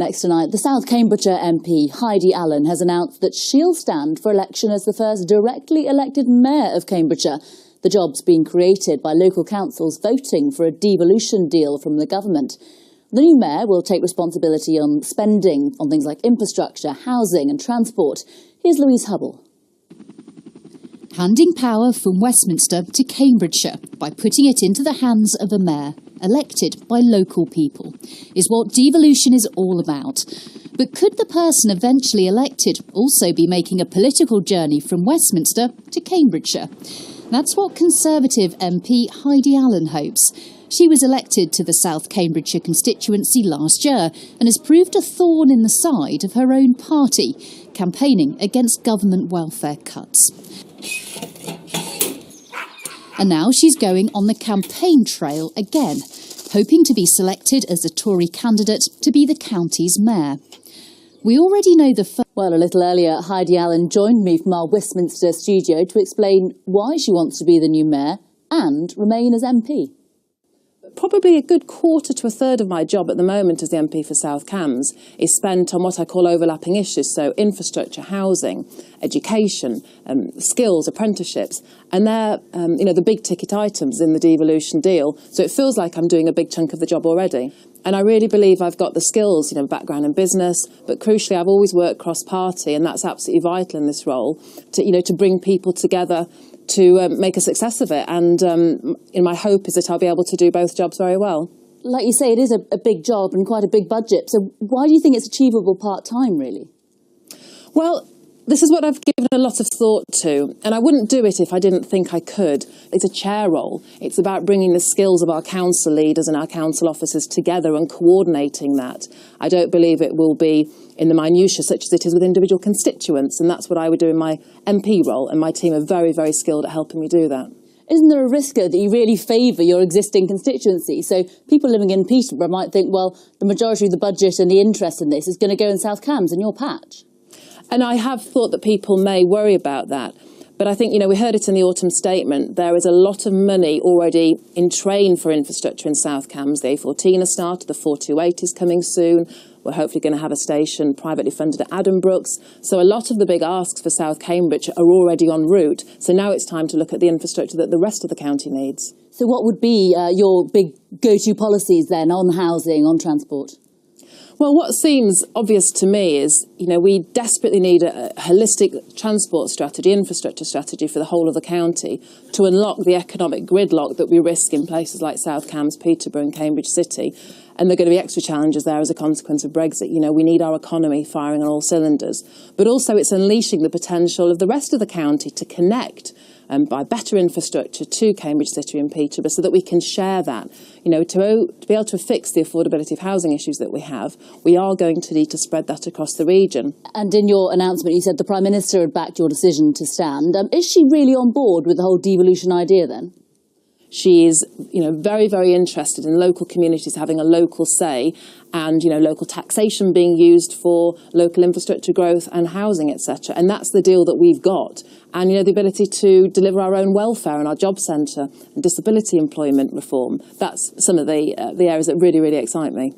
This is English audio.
Next tonight, the South Cambridgeshire MP, Heidi Allen, has announced that she'll stand for election as the first directly elected mayor of Cambridgeshire. The job's been created by local councils voting for a devolution deal from the government. The new mayor will take responsibility on spending on things like infrastructure, housing and transport. Here's Louise Hubble. Handing power from Westminster to Cambridgeshire by putting it into the hands of a mayor, elected by local people, is what devolution is all about. But could the person eventually elected also be making a political journey from Westminster to Cambridgeshire? That's what Conservative MP Heidi Allen hopes. She was elected to the South Cambridgeshire constituency last year and has proved a thorn in the side of her own party, campaigning against government welfare cuts. And now she's going on the campaign trail again, hoping to be selected as a Tory candidate to be the county's mayor. We already know Well, a little earlier, Heidi Allen joined me from our Westminster studio to explain why she wants to be the new mayor and remain as MP. Probably a good quarter to a third of my job at the moment as the MP for South Cambs is spent on what I call overlapping issues, so infrastructure, housing, education, skills, apprenticeships, and they're the big ticket items in the devolution deal. So it feels like I'm doing a big chunk of the job already. And I really believe I've got the skills, background in business, but crucially I've always worked cross-party, and that's absolutely vital in this role to bring people together to make a success of it. And my hope is that I'll be able to do both jobs very well. Like you say, it is a big job and quite a big budget. So why do you think it's achievable part-time, really? Well, this is what I've given a lot of thought to, and I wouldn't do it if I didn't think I could. It's a chair role. It's about bringing the skills of our council leaders and our council officers together and coordinating that. I don't believe it will be in the minutiae such as it is with individual constituents, and that's what I would do in my MP role, and my team are very, very skilled at helping me do that. Isn't there a risk that you really favour your existing constituency? So people living in Peterborough might think, well, the majority of the budget and the interest in this is going to go in South Cambs, in your patch. And I have thought that people may worry about that. But I think, we heard it in the autumn statement, there is a lot of money already in train for infrastructure in South Cambs. The A14 has started, the 428 is coming soon. We're hopefully going to have a station privately funded at Addenbrooks. So a lot of the big asks for South Cambridge are already en route. So now it's time to look at the infrastructure that the rest of the county needs. So what would be your big go-to policies then on housing, on transport? Well, what seems obvious to me is, we desperately need a holistic transport strategy, infrastructure strategy for the whole of the county to unlock the economic gridlock that we risk in places like South Cambs, Peterborough and Cambridge City. And there are going to be extra challenges there as a consequence of Brexit. We need our economy firing on all cylinders. But also it's unleashing the potential of the rest of the county to connect by better infrastructure to Cambridge City and Peterborough so that we can share that. To be able to fix the affordability of housing issues that we have, we are going to need to spread that across the region. And in your announcement, you said the Prime Minister had backed your decision to stand. Is she really on board with the whole devolution idea then? She is, very, very interested in local communities having a local say and, local taxation being used for local infrastructure growth and housing, etc. And that's the deal that we've got. And, the ability to deliver our own welfare and our job centre and disability employment reform. That's some of the areas that really, really excite me.